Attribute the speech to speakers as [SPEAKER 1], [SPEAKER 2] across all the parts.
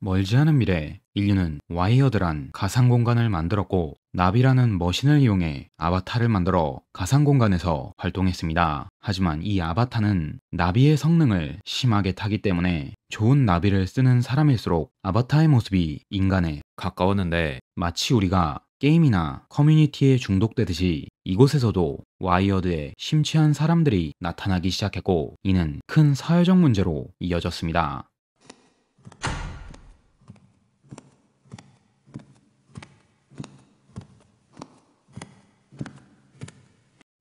[SPEAKER 1] 멀지 않은 미래, 인류는 와이어드란 가상공간을 만들었고 나비라는 머신을 이용해 아바타를 만들어 가상공간에서 활동했습니다. 하지만 이 아바타는 나비의 성능을 심하게 타기 때문에 좋은 나비를 쓰는 사람일수록 아바타의 모습이 인간에 가까웠는데, 마치 우리가 게임이나 커뮤니티에 중독되듯이 이곳에서도 와이어드에 심취한 사람들이 나타나기 시작했고, 이는 큰 사회적 문제로 이어졌습니다.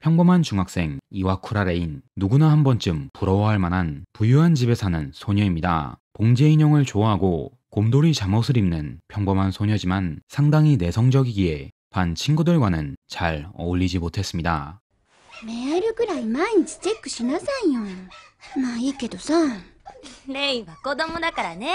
[SPEAKER 1] 평범한 중학생 이와쿠라 레인, 누구나 한 번쯤 부러워할 만한 부유한 집에 사는 소녀입니다. 봉제 인형을 좋아하고 곰돌이 잠옷을 입는 평범한 소녀지만 상당히 내성적이기에 반 친구들과는 잘 어울리지 못했습니다.
[SPEAKER 2] メールくらい毎日チェックしなさいよ。まあいいけどさ。レイは子供だからね。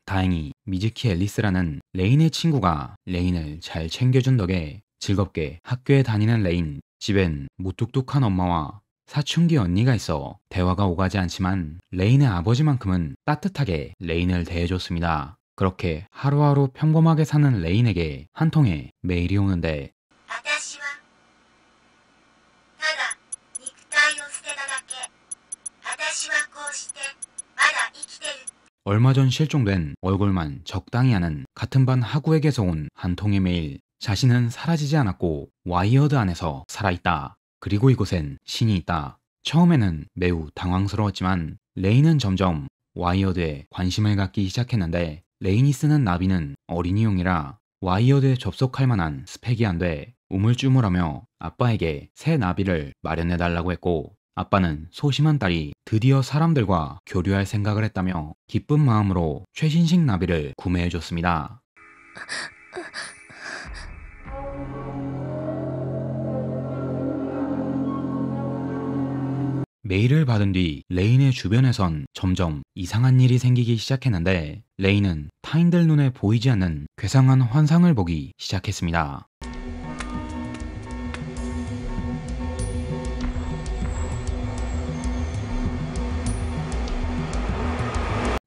[SPEAKER 1] 다행히 미즈키 앨리스라는 레인의 친구가 레인을 잘 챙겨준 덕에 즐겁게 학교에 다니는 레인. 집엔 무뚝뚝한 엄마와 사춘기 언니가 있어 대화가 오가지 않지만 레인의 아버지만큼은 따뜻하게 레인을 대해줬습니다. 그렇게 하루하루 평범하게 사는 레인에게 한 통의 메일이 오는데, 얼마 전 실종된 얼굴만 적당히 아는 같은 반 하구에게서 온 한 통의 메일. 자신은 사라지지 않았고 와이어드 안에서 살아있다. 그리고 이곳엔 신이 있다. 처음에는 매우 당황스러웠지만 레인은 점점 와이어드에 관심을 갖기 시작했는데, 레인이 쓰는 나비는 어린이용이라 와이어드에 접속할 만한 스펙이 안 돼 우물쭈물하며 아빠에게 새 나비를 마련해달라고 했고, 아빠는 소심한 딸이 드디어 사람들과 교류할 생각을 했다며 기쁜 마음으로 최신식 나비를 구매해줬습니다. 메일을 받은 뒤 레인의 주변에선 점점 이상한 일이 생기기 시작했는데, 레인은 타인들 눈에 보이지 않는 괴상한 환상을 보기 시작했습니다.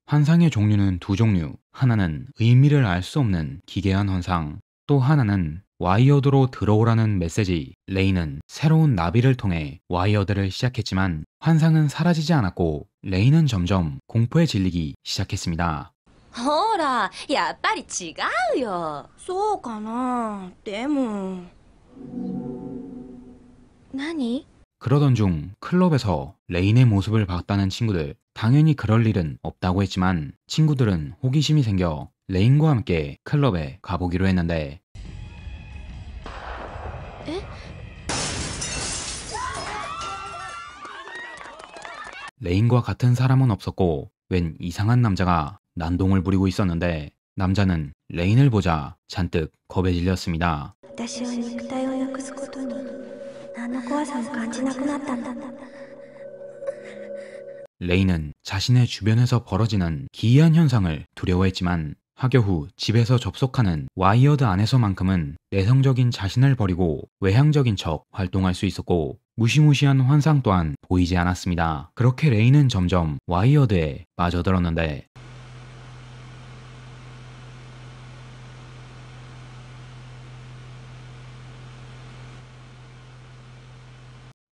[SPEAKER 1] 환상의 종류는 두 종류. 하나는 의미를 알 수 없는 기괴한 환상, 또 하나는 와이어드로 들어오라는 메시지. 레인은 새로운 나비를 통해 와이어드를 시작했지만 환상은 사라지지 않았고 레인은 점점 공포에 질리기 시작했습니다.
[SPEAKER 2] ほら、やっぱり違うよ。そうかな。でも。何？
[SPEAKER 1] 그러던 중 클럽에서 레인의 모습을 봤다는 친구들. 당연히 그럴 일은 없다고 했지만 친구들은 호기심이 생겨 레인과 함께 클럽에 가보기로 했는데, 레인과 같은 사람은 없었고 웬 이상한 남자가 난동을 부리고 있었는데, 남자는 레인을 보자 잔뜩 겁에 질렸습니다. 레인은 자신의 주변에서 벌어지는 기이한 현상을 두려워했지만 하교 후 집에서 접속하는 와이어드 안에서만큼은 내성적인 자신을 버리고 외향적인 척 활동할 수 있었고 무시무시한 환상 또한 보이지 않았습니다. 그렇게 레인은 점점 와이어드에 빠져들었는데,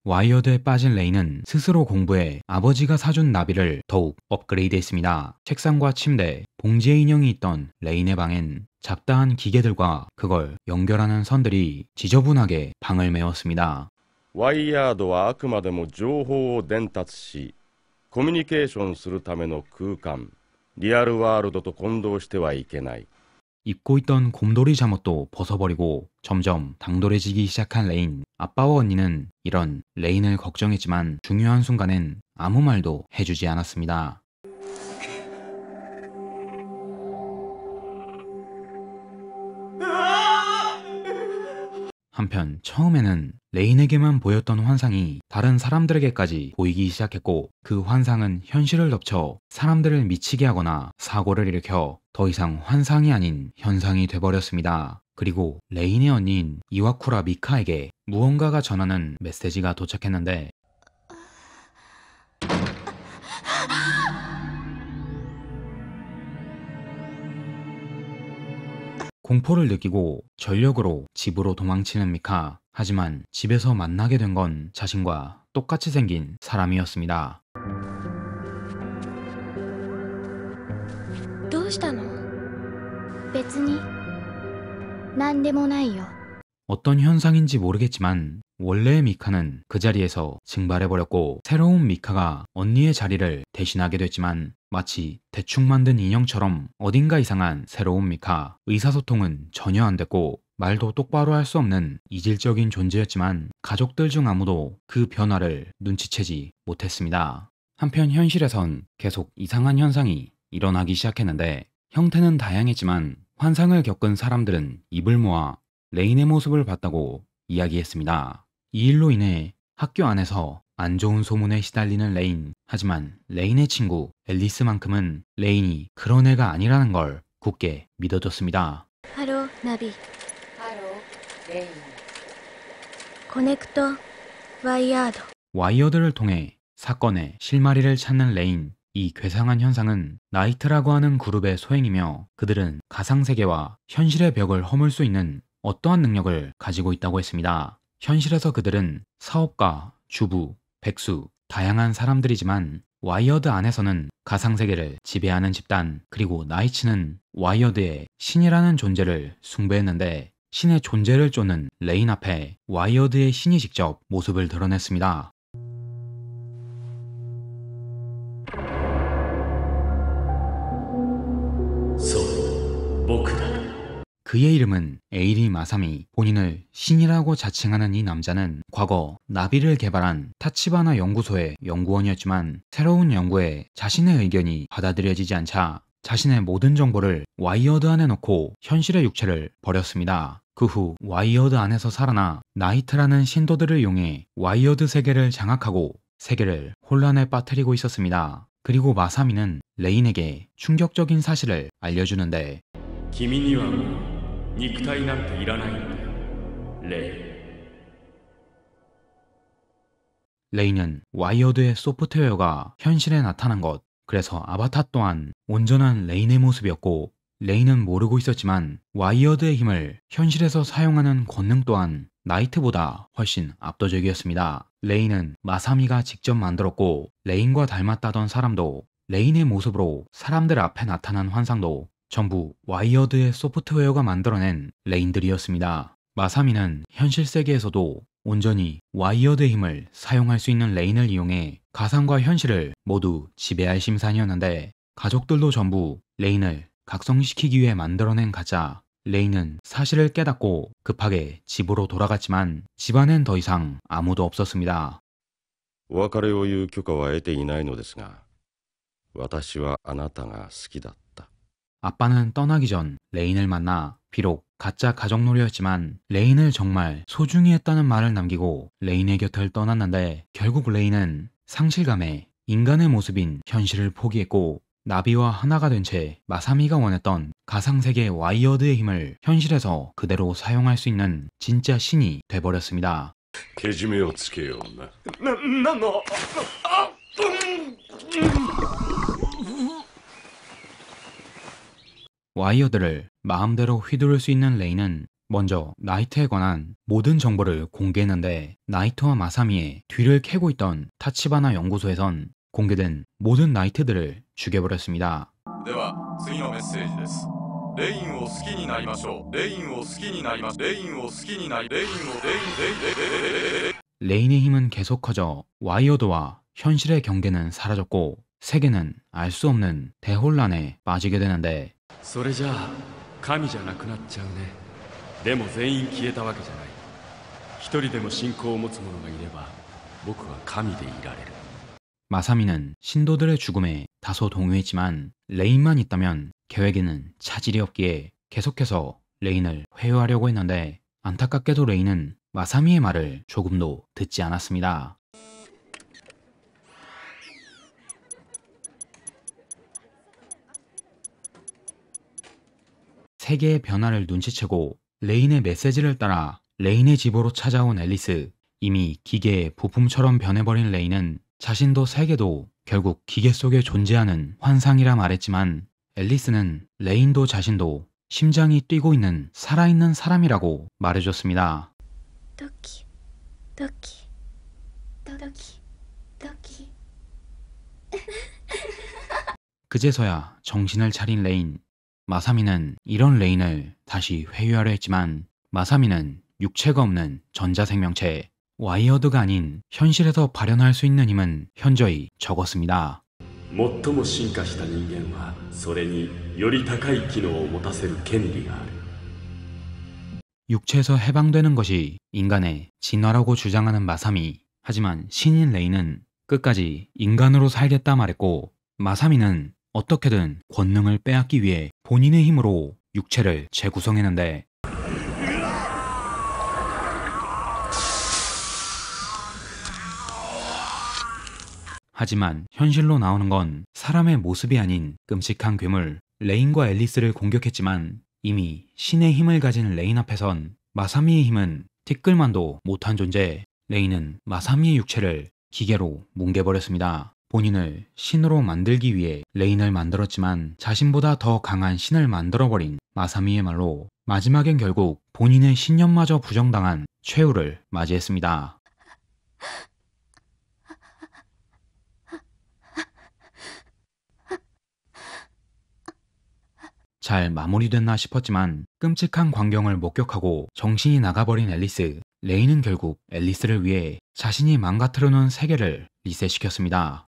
[SPEAKER 1] 와이어드에 빠진 레인은 스스로 공부해 아버지가 사준 나비를 더욱 업그레이드했습니다. 책상과 침대, 봉제 인형이 있던 레인의 방엔 잡다한 기계들과 그걸 연결하는 선들이 지저분하게 방을 메웠습니다.
[SPEAKER 3] ワイヤードはあくまでも情報を伝達し、コミュニケーションするための空間、リアルワールドと混同してはいけない。
[SPEAKER 1] 입고 있던 곰돌이 잠옷도 벗어버리고 점점 당돌해지기 시작한 레인. 아빠와 언니는 이런 레인을 걱정했지만 중요한 순간엔 아무 말도 해주지 않았습니다. 한편 처음에는 레인에게만 보였던 환상이 다른 사람들에게까지 보이기 시작했고, 그 환상은 현실을 덮쳐 사람들을 미치게 하거나 사고를 일으켜 더 이상 환상이 아닌 현상이 돼버렸습니다. 그리고 레인의 언니인 이와쿠라 미카에게 무언가가 전하는 메시지가 도착했는데, 공포를 느끼고 전력으로 집으로 도망치는 미카. 하지만 집에서 만나게 된 건 자신과 똑같이 생긴 사람이었습니다.
[SPEAKER 2] どうしたの？別に何でもないよ。
[SPEAKER 1] 어떤 현상인지 모르겠지만 원래의 미카는 그 자리에서 증발해버렸고 새로운 미카가 언니의 자리를 대신하게 됐지만 마치 대충 만든 인형처럼 어딘가 이상한 새로운 미카. 의사소통은 전혀 안 됐고 말도 똑바로 할 수 없는 이질적인 존재였지만 가족들 중 아무도 그 변화를 눈치채지 못했습니다. 한편 현실에선 계속 이상한 현상이 일어나기 시작했는데 형태는 다양했지만 환상을 겪은 사람들은 입을 모아 레인의 모습을 봤다고 이야기했습니다. 이 일로 인해 학교 안에서 안 좋은 소문에 시달리는 레인. 하지만 레인의 친구 앨리스만큼은 레인이 그런 애가 아니라는 걸 굳게 믿어줬습니다.
[SPEAKER 2] ハローナビ。
[SPEAKER 4] ハロー、レイン。
[SPEAKER 2] コネクトワイヤード。
[SPEAKER 1] 와이어드를 통해 사건의 실마리를 찾는 레인. 이 괴상한 현상은 나이트라고 하는 그룹의 소행이며 그들은 가상세계와 현실의 벽을 허물 수 있는 어떠한 능력을 가지고 있다고 했습니다. 현실에서 그들은 사업가, 주부, 백수, 다양한 사람들이지만 와이어드 안에서는 가상세계를 지배하는 집단. 그리고 나이츠는 와이어드의 신이라는 존재를 숭배했는데 신의 존재를 쫓는 레인 앞에 와이어드의 신이 직접 모습을 드러냈습니다. 그의 이름은 에이리 마사미. 본인을 신이라고 자칭하는 이 남자는 과거 나비를 개발한 타치바나 연구소의 연구원이었지만 새로운 연구에 자신의 의견이 받아들여지지 않자 자신의 모든 정보를 와이어드 안에 넣고 현실의 육체를 버렸습니다. 그 후 와이어드 안에서 살아나 나이트라는 신도들을 이용해 와이어드 세계를 장악하고 세계를 혼란에 빠뜨리고 있었습니다. 그리고 마사미는 레인에게 충격적인 사실을 알려주는데
[SPEAKER 5] 君にはもう肉体なんていらないんだよ、レイ。
[SPEAKER 1] 레이는 와이어드의 소프트웨어가 현실에 나타난 것. 그래서 아바타 또한 온전한 레인의 모습이었고 레이는 모르고 있었지만 와이어드의 힘을 현실에서 사용하는 권능 또한 나이트보다 훨씬 압도적이었습니다. 레이는 마사미가 직접 만들었고 레인과 닮았다던 사람도 레인의 모습으로 사람들 앞에 나타난 환상도 전부 와이어드의 소프트웨어가 만들어낸 레인들이었습니다. 마사미는 현실 세계에서도 온전히 와이어드의 힘을 사용할 수 있는 레인을 이용해 가상과 현실을 모두 지배할 심산이었는데 가족들도 전부 레인을 각성시키기 위해 만들어낸 가짜. 레인은 사실을 깨닫고 급하게 집으로 돌아갔지만 집안엔 더 이상 아무도 없었습니다.
[SPEAKER 3] お別れを言う許可は得ていないのですが、私はあなたが好きだった。
[SPEAKER 1] 아빠는 떠나기 전 레인을 만나 비록 가짜 가족놀이였지만 레인을 정말 소중히 했다는 말을 남기고 레인의 곁을 떠났는데 결국 레인은 상실감에 인간의 모습인 현실을 포기했고 나비와 하나가 된 채 마사미가 원했던 가상세계 와이어드의 힘을 현실에서 그대로 사용할 수 있는 진짜 신이 돼버렸습니다.
[SPEAKER 3] けじめをつけような。
[SPEAKER 5] なんの
[SPEAKER 1] 와이어드를 마음대로 휘두를 수 있는 레인은 먼저 나이트에 관한 모든 정보를 공개했는데 나이트와 마사미의 뒤를 캐고 있던 타치바나 연구소에선 공개된 모든 나이트들을 죽여버렸습니다.
[SPEAKER 6] では次のメッセージです。レインを好きになりましょう。レインを好きになりましょう。レインを好きになり、レインを
[SPEAKER 1] レイン의 힘은 계속 커져 와이어드와 현실의 경계는 사라졌고 세계는 알 수 없는 대혼란에 빠지게 되는데
[SPEAKER 5] それじゃあ神じゃなくなっちゃうね。でも全員消えたわけじゃない。一人でも信仰を持つ者がいれば僕は神でいられる。
[SPEAKER 1] 마사미는 신도들의 죽음에 다소 동요했지만 레인만 있다면 계획에는 차질이 없기에 계속해서 레인을 회유하려고 했는데 안타깝게도 레인은 마사미의 말을 조금도 듣지 않았습니다. 세계의 변화를 눈치채고 레인의 메시지를 따라 레인의 집으로 찾아온 앨리스. 이미 기계의 부품처럼 변해버린 레인은 자신도 세계도 결국 기계 속에 존재하는 환상이라 말했지만 앨리스는 레인도 자신도 심장이 뛰고 있는 살아있는 사람이라고 말해줬습니다.
[SPEAKER 2] ドキドキドキドキ
[SPEAKER 1] 그제서야 정신을 차린 레인. 마사미는 이런 레인을 다시 회유하려 했지만 마사미는 육체가 없는 전자생명체, 와이어드가 아닌 현실에서 발현할 수 있는 힘은 현저히 적었습니다.
[SPEAKER 5] 最も進化した人間はそれにより高い機能を持たせる権利がある。
[SPEAKER 1] 육체에서 해방되는 것이 인간의 진화라고 주장하는 마사미. 하지만 신인 레이는 끝까지 인간으로 살겠다 말했고 마사미는 어떻게든 권능을 빼앗기 위해 본인의 힘으로 육체를 재구성했는데 하지만 현실로 나오는 건 사람의 모습이 아닌 끔찍한 괴물. 레인과 앨리스를 공격했지만 이미 신의 힘을 가진 레인 앞에선 마사미의 힘은 티끌만도 못한 존재. 레인은 마사미의 육체를 기계로 뭉개버렸습니다. 본인을 신으로 만들기 위해 레인을 만들었지만 자신보다 더 강한 신을 만들어버린 마사미의 말로 마지막엔 결국 본인의 신념마저 부정당한 최후를 맞이했습니다. 잘 마무리됐나 싶었지만 끔찍한 광경을 목격하고 정신이 나가버린 앨리스. 레인은 결국 앨리스를 위해 자신이 망가뜨려 놓은 세계를 리셋시켰습니다.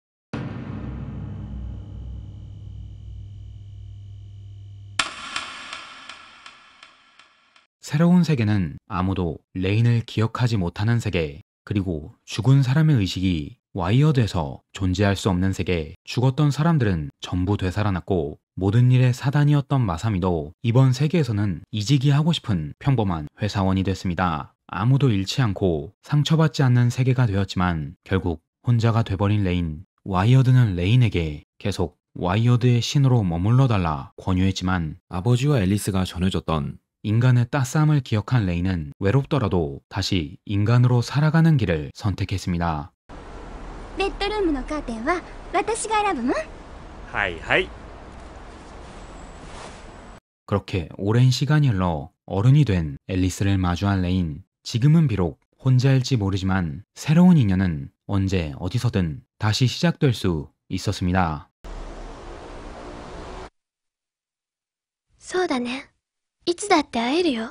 [SPEAKER 1] 새로운 세계는 아무도 레인을 기억하지 못하는 세계, 그리고 죽은 사람의 의식이 와이어드에서 존재할 수 없는 세계. 죽었던 사람들은 전부 되살아났고 모든 일의 사단이었던 마사미도 이번 세계에서는 이직이 하고 싶은 평범한 회사원이 됐습니다. 아무도 잃지 않고 상처받지 않는 세계가 되었지만 결국 혼자가 돼버린 레인. 와이어드는 레인에게 계속 와이어드의 신으로 머물러달라 권유했지만 아버지와 앨리스가 전해줬던 인간의 따스함을 기억한 레인은 외롭더라도 다시 인간으로 살아가는 길을 선택했습니다.
[SPEAKER 2] ベッドルームのカーテンは私が選ぶの？
[SPEAKER 5] はいはい。
[SPEAKER 1] 그렇게 오랜 시간이 흘러 어른이 된 앨리스를 마주한 레인. 지금은 비록 혼자일지 모르지만 새로운 인연은 언제 어디서든 다시 시작될 수 있었습니다.
[SPEAKER 2] そうだね。いつだって会えるよ。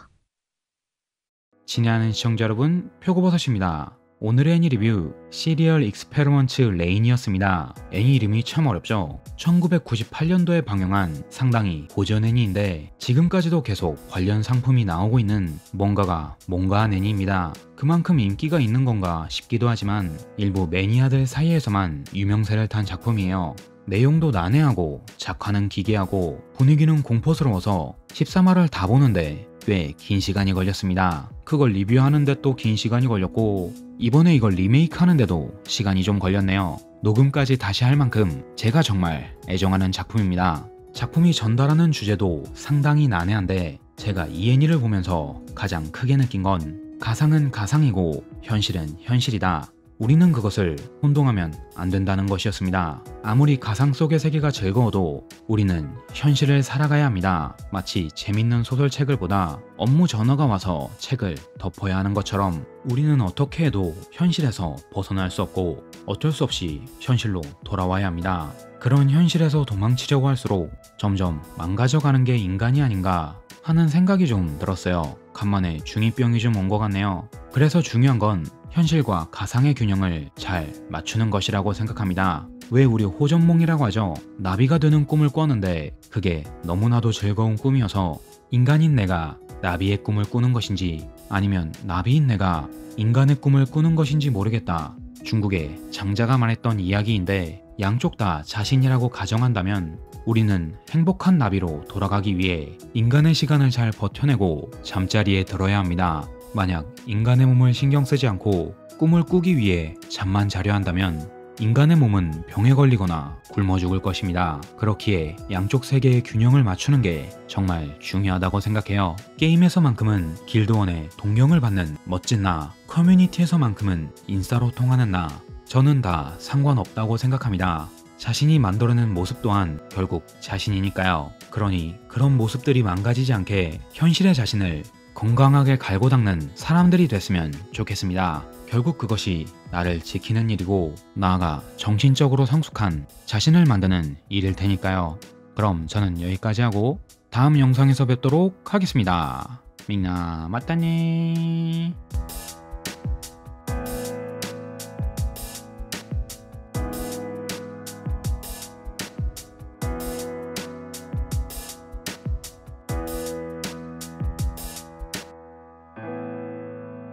[SPEAKER 1] 친애하는 시청자 여러분, 표고버섯입니다. 오늘의 애니 리뷰 시리얼 익스페리먼트 레인이었습니다. 애니 이름이 참 어렵죠. 1998년도에 방영한 상당히 고전 애니인데 지금까지도 계속 관련 상품이 나오고 있는 뭔가한 애니입니다. 그만큼 인기가 있는 건가 싶기도 하지만 일부 매니아들 사이에서만 유명세를 탄 작품이에요. 내용도 난해하고 작화는 기괴하고 분위기는 공포스러워서 13화를 다 보는데 꽤 긴 시간이 걸렸습니다. 그걸 리뷰하는데 또 긴 시간이 걸렸고 이번에 이걸 리메이크하는데도 시간이 좀 걸렸네요. 녹음까지 다시 할 만큼 제가 정말 애정하는 작품입니다. 작품이 전달하는 주제도 상당히 난해한데 제가 이 애니를 보면서 가장 크게 느낀 건 가상은 가상이고 현실은 현실이다. 우리는 그것을 혼동하면 안 된다는 것이었습니다. 아무리 가상 속의 세계가 즐거워도 우리는 현실을 살아가야 합니다. 마치 재밌는 소설책을 보다 업무 전화가 와서 책을 덮어야 하는 것처럼 우리는 어떻게 해도 현실에서 벗어날 수 없고 어쩔 수 없이 현실로 돌아와야 합니다. 그런 현실에서 도망치려고 할수록 점점 망가져가는 게 인간이 아닌가 하는 생각이 좀 들었어요. 간만에 중2병이 좀 온 것 같네요. 그래서 중요한 건 현실과 가상의 균형을 잘 맞추는 것이라고 생각합니다. 왜 우리 호전몽이라고 하죠? 나비가 되는 꿈을 꿨는데 그게 너무나도 즐거운 꿈이어서 인간인 내가 나비의 꿈을 꾸는 것인지 아니면 나비인 내가 인간의 꿈을 꾸는 것인지 모르겠다. 중국의 장자가 말했던 이야기인데 양쪽 다 자신이라고 가정한다면 우리는 행복한 나비로 돌아가기 위해 인간의 시간을 잘 버텨내고 잠자리에 들어야 합니다. 만약 인간의 몸을 신경 쓰지 않고 꿈을 꾸기 위해 잠만 자려 한다면 인간의 몸은 병에 걸리거나 굶어 죽을 것입니다. 그렇기에 양쪽 세계의 균형을 맞추는 게 정말 중요하다고 생각해요. 게임에서만큼은 길드원의 동경을 받는 멋진 나, 커뮤니티에서만큼은 인싸로 통하는 나, 저는 다 상관없다고 생각합니다. 자신이 만들어낸 모습 또한 결국 자신이니까요. 그러니 그런 모습들이 망가지지 않게 현실의 자신을 건강하게 갈고 닦는 사람들이 됐으면 좋겠습니다. 결국 그것이 나를 지키는 일이고 나아가 정신적으로 성숙한 자신을 만드는 일일 테니까요. 그럼 저는 여기까지 하고 다음 영상에서 뵙도록 하겠습니다. 민나 맞다니.